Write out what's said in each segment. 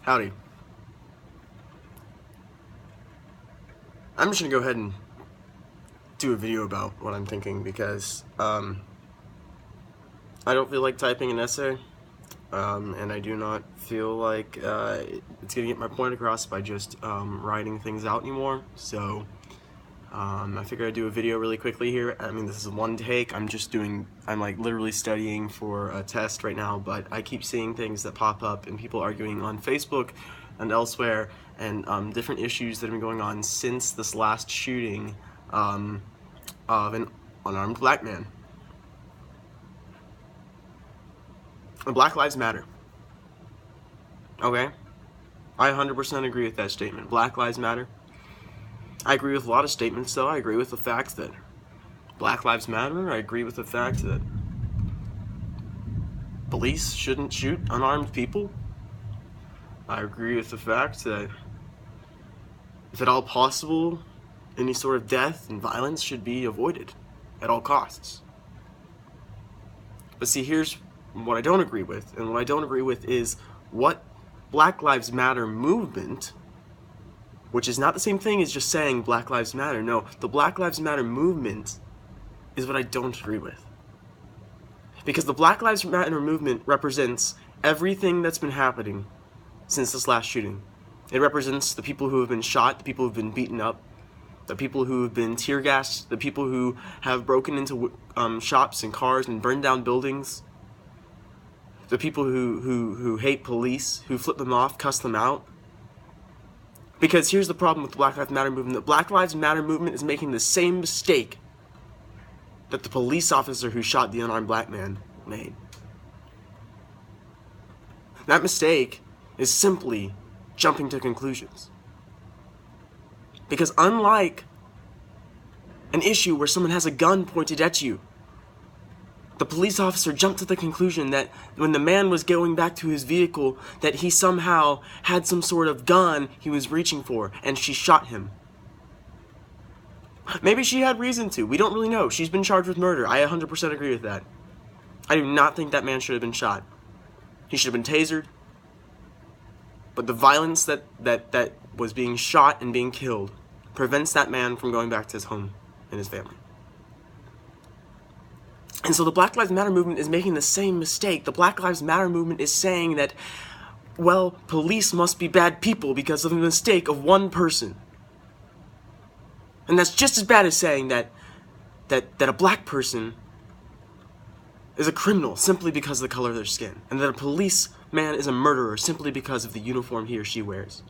Howdy. I'm just gonna go ahead and do a video about what I'm thinking because I don't feel like typing an essay, and I do not feel like it's gonna get my point across by just writing things out anymore. So I figured I'd do a video really quickly here. I mean, this is one take. I'm like literally studying for a test right now, but I keep seeing things that pop up and people arguing on Facebook and elsewhere, and different issues that have been going on since this last shooting of an unarmed black man. Black Lives Matter. Okay? I 100% agree with that statement. Black Lives Matter. I agree with a lot of statements, though. I agree with the fact that Black Lives Matter. I agree with the fact that police shouldn't shoot unarmed people. I agree with the fact that, if at all possible, any sort of death and violence should be avoided at all costs. But see, here's what I don't agree with, and what I don't agree with is what Black Lives Matter movement, which is not the same thing as just saying Black Lives Matter. No, the Black Lives Matter movement is what I don't agree with. Because the Black Lives Matter movement represents everything that's been happening since this last shooting. It represents the people who have been shot, the people who have been beaten up, the people who have been tear gassed, the people who have broken into shops and cars and burned down buildings, the people who hate police, who flip them off, cuss them out. Because here's the problem with the Black Lives Matter movement. The Black Lives Matter movement is making the same mistake that the police officer who shot the unarmed black man made. That mistake is simply jumping to conclusions. Because unlike an issue where someone has a gun pointed at you, the police officer jumped to the conclusion that when the man was going back to his vehicle, that he somehow had some sort of gun he was reaching for, and she shot him. Maybe she had reason to. We don't really know. She's been charged with murder. I 100% agree with that. I do not think that man should have been shot. He should have been tasered. But the violence that was being shot and being killed prevents that man from going back to his home and his family. And so the Black Lives Matter movement is making the same mistake. The Black Lives Matter movement is saying that, well, police must be bad people because of the mistake of one person. And that's just as bad as saying that a black person is a criminal simply because of the color of their skin, and that a policeman is a murderer simply because of the uniform he or she wears.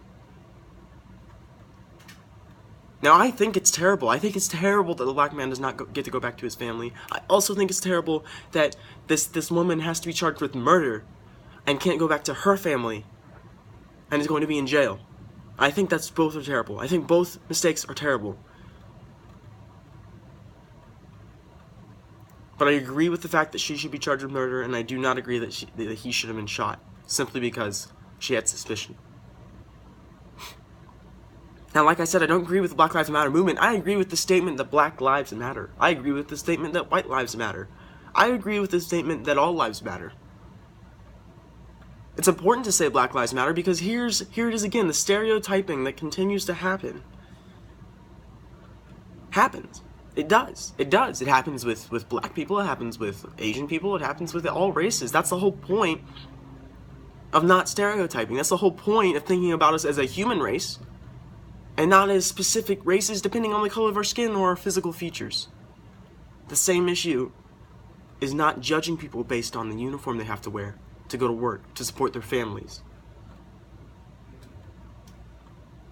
Now, I think it's terrible. I think it's terrible that the black man does not get to go back to his family. I also think it's terrible that this woman has to be charged with murder and can't go back to her family and is going to be in jail. I think both are terrible. I think both mistakes are terrible. But I agree with the fact that she should be charged with murder, and I do not agree that he should have been shot simply because she had suspicion. Now, like I said, I don't agree with the Black Lives Matter movement. I agree with the statement that Black Lives Matter. I agree with the statement that white lives matter. I agree with the statement that all lives matter. It's important to say Black Lives Matter because here it is again, the stereotyping that continues to happen. Happens. It does. It does. It happens with black people. It happens with Asian people. It happens with all races. That's the whole point of not stereotyping. That's the whole point of thinking about us as a human race and not as specific races depending on the color of our skin or our physical features. The same issue is not judging people based on the uniform they have to wear to go to work, to support their families.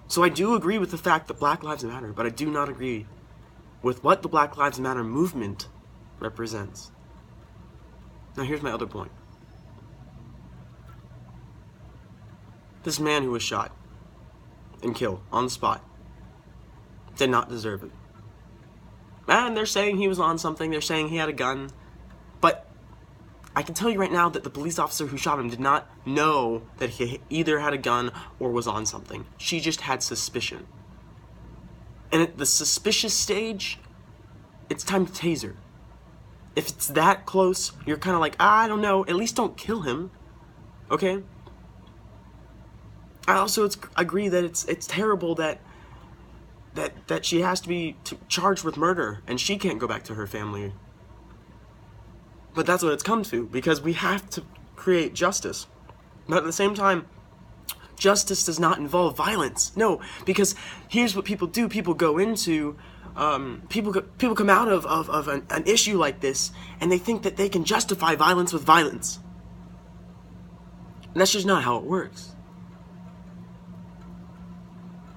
So I do agree with the fact that Black Lives Matter, but I do not agree with what the Black Lives Matter movement represents. Now here's my other point. This man who was shot and killed on the spot did not deserve it. And they're saying he was on something, they're saying he had a gun, but I can tell you right now that the police officer who shot him did not know that he either had a gun or was on something. She just had suspicion. And at the suspicious stage, it's time to taser. If it's that close, you're kind of like, I don't know, at least don't kill him, okay? I also agree that it's terrible that she has to be charged with murder and she can't go back to her family. But that's what it's come to, because we have to create justice. But at the same time, justice does not involve violence. No, because here's what people do. People go into, people come out of an issue like this, and they think that they can justify violence with violence. And that's just not how it works.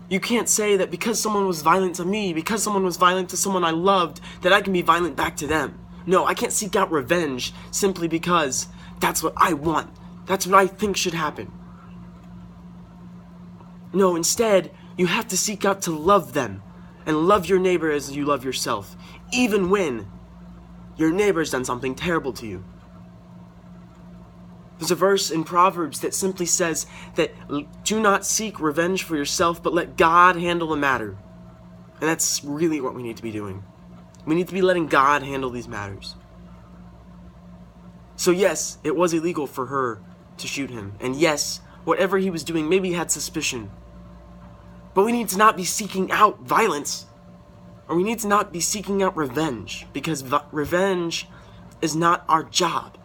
You can't say that because someone was violent to me, because someone was violent to someone I loved, that I can be violent back to them. No, I can't seek out revenge simply because that's what I want. That's what I think should happen. No, instead, you have to seek out to love them and love your neighbor as you love yourself, even when your neighbor's done something terrible to you. There's a verse in Proverbs that simply says that do not seek revenge for yourself, but let God handle the matter. And that's really what we need to be doing. We need to be letting God handle these matters. So yes, it was illegal for her to shoot him. And yes, whatever he was doing, maybe he had suspicion. But we need to not be seeking out violence. Or we need to not be seeking out revenge. Because revenge is not our job.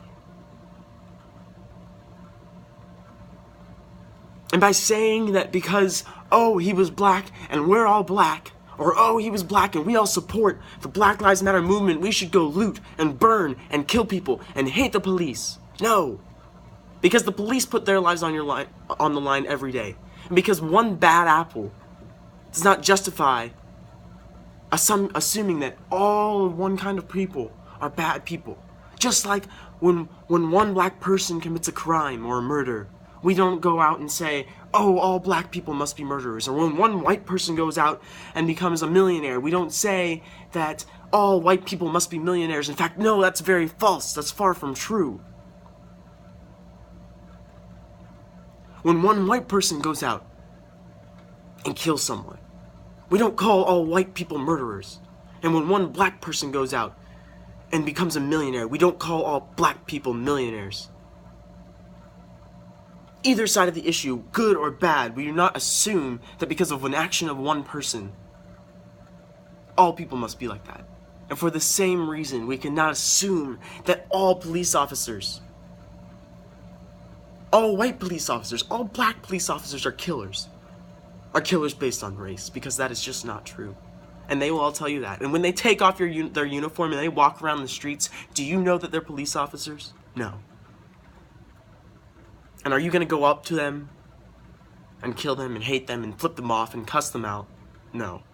And by saying that because, oh, he was black and we're all black, or oh, he was black and we all support the Black Lives Matter movement, we should go loot and burn and kill people and hate the police. No. Because the police put their lives on the line every day. And because one bad apple does not justify assuming that all one kind of people are bad people. Just like when one black person commits a crime or a murder, we don't go out and say, oh, all black people must be murderers. Or when one white person goes out and becomes a millionaire, we don't say that all white people must be millionaires. In fact, no, that's very false. That's far from true. When one white person goes out and kills someone, we don't call all white people murderers. And when one black person goes out and becomes a millionaire, we don't call all black people millionaires. Either side of the issue, good or bad, we do not assume that because of an action of one person, all people must be like that. And for the same reason, we cannot assume that all police officers, all white police officers, all black police officers are killers based on race, because that is just not true. And they will all tell you that. And when they take off their uniform and they walk around the streets, do you know that they're police officers? No. And are you going to go up to them and kill them and hate them and flip them off and cuss them out? No.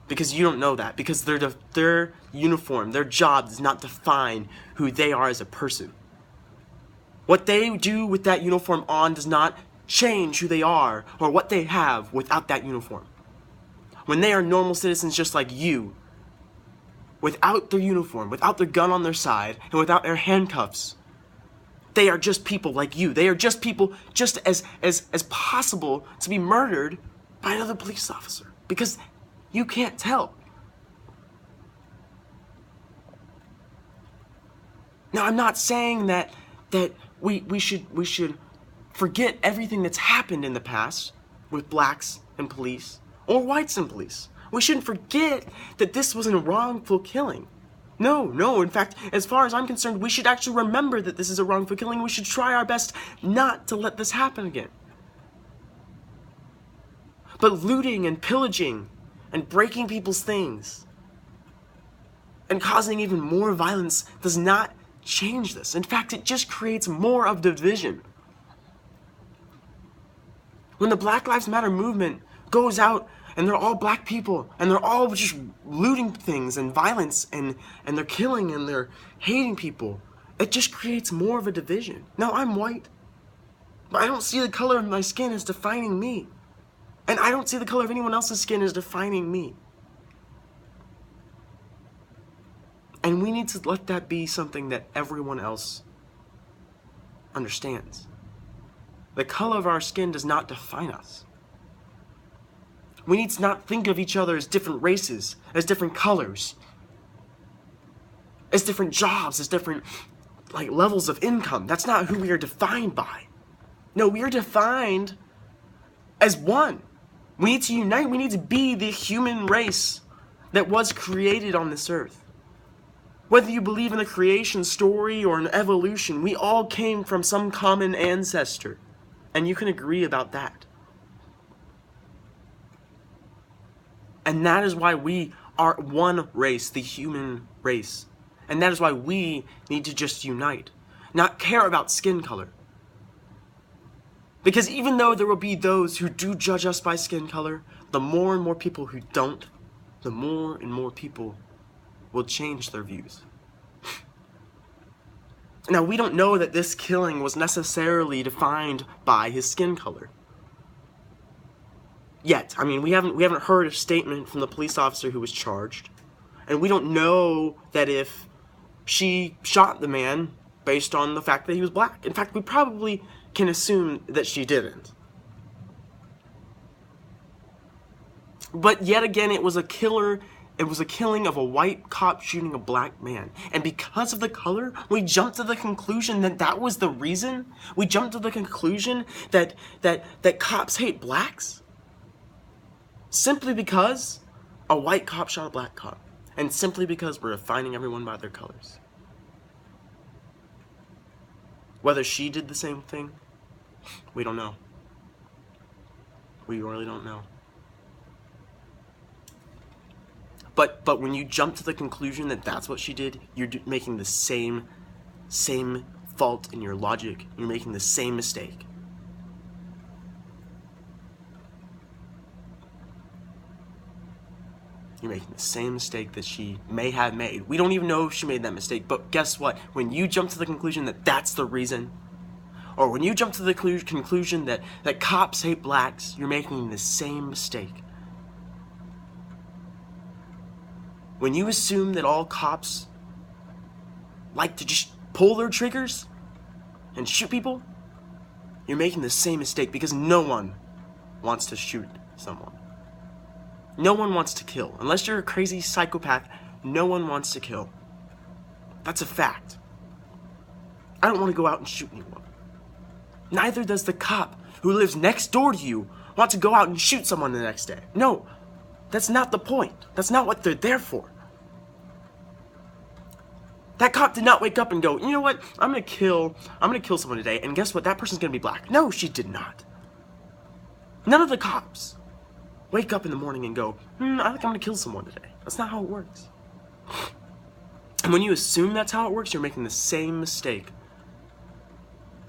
Because you don't know that. Because their uniform, their job does not define who they are as a person. What they do with that uniform on does not change who they are or what they have without that uniform. When they are normal citizens just like you, without their uniform, without their gun on their side, and without their handcuffs, they are just people like you. They are just people just as possible to be murdered by another police officer. Because you can't tell. Now, I'm not saying that we should forget everything that's happened in the past with blacks and police or whites and police. We shouldn't forget that this was a wrongful killing. No. In fact, as far as I'm concerned, we should actually remember that this is a wrongful killing. We should try our best not to let this happen again. But looting and pillaging and breaking people's things and causing even more violence does not change this. In fact, it just creates more of division. When the Black Lives Matter movement goes out and they're all black people, and they're all just looting things and violence, and they're killing and they're hating people, it just creates more of a division. Now, I'm white, but I don't see the color of my skin as defining me. And I don't see the color of anyone else's skin as defining me. And we need to let that be something that everyone else understands. The color of our skin does not define us. We need to not think of each other as different races, as different colors, as different jobs, as different levels of income. That's not who we are defined by. No, we are defined as one. We need to unite. We need to be the human race that was created on this earth. Whether you believe in the creation story or in evolution, we all came from some common ancestor. And you can agree about that. And that is why we are one race, the human race. And that is why we need to just unite, not care about skin color. Because even though there will be those who do judge us by skin color, the more and more people who don't, the more and more people will change their views. Now, we don't know that this killing was necessarily defined by his skin color. Yet. I mean, we haven't heard a statement from the police officer who was charged. And we don't know that if she shot the man based on the fact that he was black. In fact, we probably can assume that she didn't. But yet again, it was a killing of a white cop shooting a black man. And because of the color, we jumped to the conclusion that that was the reason. We jumped to the conclusion that cops hate blacks. Simply because a white cop shot a black cop. And simply because we're defining everyone by their colors. Whether she did the same thing, we don't know. We really don't know. But when you jump to the conclusion that that's what she did, you're making the same fault in your logic. You're making the same mistake. You're making the same mistake that she may have made. We don't even know if she made that mistake, but guess what? When you jump to the conclusion that that's the reason, or when you jump to the conclusion that cops hate blacks, you're making the same mistake. When you assume that all cops like to just pull their triggers and shoot people, you're making the same mistake because no one wants to shoot someone. No one wants to kill. Unless you're a crazy psychopath, no one wants to kill. That's a fact. I don't want to go out and shoot anyone. Neither does the cop who lives next door to you want to go out and shoot someone the next day. No, that's not the point. That's not what they're there for. That cop did not wake up and go, you know what, I'm gonna kill someone today, and guess what, that person's gonna be black. No, she did not. None of the cops wake up in the morning and go, I think I'm gonna kill someone today. That's not how it works. And when you assume that's how it works, you're making the same mistake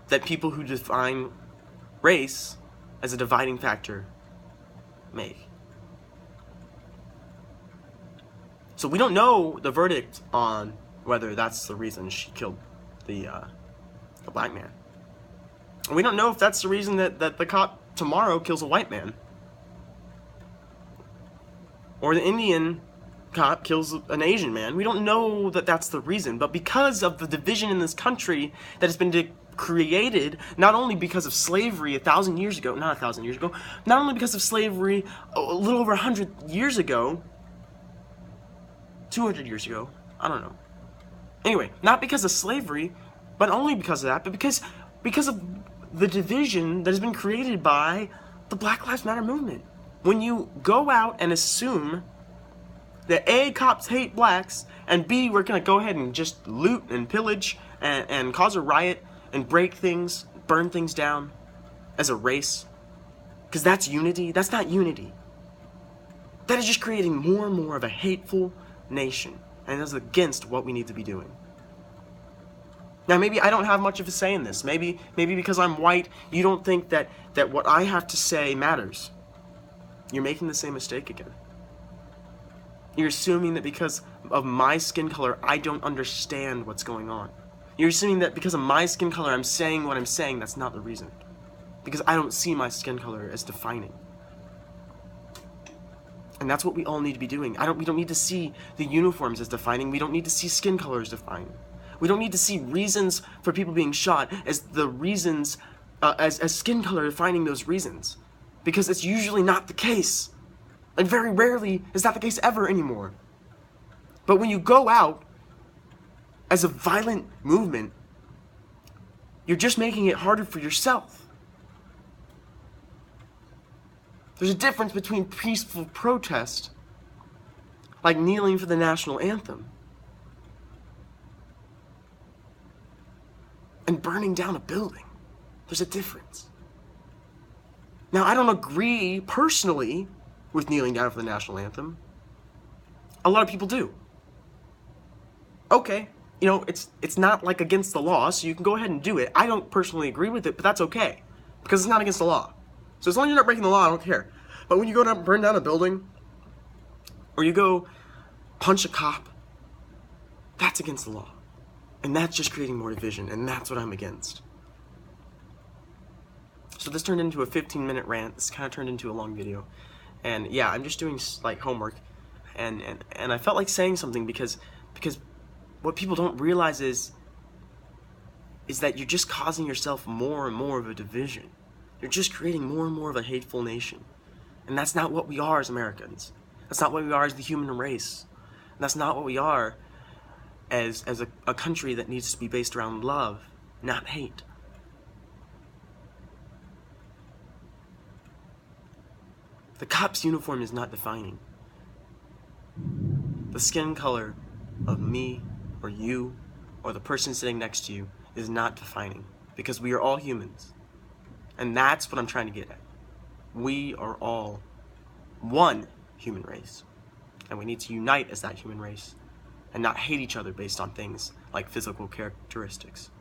that people who define race as a dividing factor make. So we don't know the verdict on whether that's the reason she killed the black man. And we don't know if that's the reason that the cop tomorrow kills a white man. Or the Indian cop kills an Asian man. We don't know that that's the reason. But because of the division in this country that has been created, not only because of slavery 1,000 years ago, not 1,000 years ago, not only because of slavery a little over 100 years ago, 200 years ago, I don't know. Anyway, not because of slavery, but only because of that, but because of the division that has been created by the Black Lives Matter movement. When you go out and assume that A, cops hate blacks, and B, we're going to go ahead and just loot and pillage and cause a riot and break things, burn things down as a race, because that's unity, that's not unity. That is just creating more and more of a hateful nation, and that's against what we need to be doing. Now, maybe I don't have much of a say in this. Maybe because I'm white, you don't think that what I have to say matters. You're making the same mistake again. You're assuming that because of my skin color, I don't understand what's going on. You're assuming that because of my skin color, I'm saying what I'm saying. That's not the reason. Because I don't see my skin color as defining. And that's what we all need to be doing. We don't need to see the uniforms as defining. We don't need to see skin color as defining. We don't need to see reasons for people being shot as the reasons, as skin color defining those reasons. Because it's usually not the case. And very rarely is that the case ever anymore. But when you go out as a violent movement, you're just making it harder for yourself. There's a difference between peaceful protest, like kneeling for the national anthem, and burning down a building. There's a difference. Now, I don't agree personally with kneeling down for the national anthem. A lot of people do. Okay, it's not like against the law, so you can go ahead and do it. I don't personally agree with it, but that's okay, because it's not against the law. So as long as you're not breaking the law, I don't care. But when you go down, burn down a building, or you go punch a cop, that's against the law. And that's just creating more division, and that's what I'm against. So this turned into a 15-minute rant. This kind of turned into a long video. And yeah, I'm just doing like homework, and I felt like saying something because what people don't realize is that you're just causing yourself more and more of a division. You're just creating more and more of a hateful nation. And that's not what we are as Americans. That's not what we are as the human race. And that's not what we are as a country that needs to be based around love, not hate. The cop's uniform is not defining. The skin color of me or you or the person sitting next to you is not defining, because we are all humans. And that's what I'm trying to get at. We are all one human race, and we need to unite as that human race and not hate each other based on things like physical characteristics.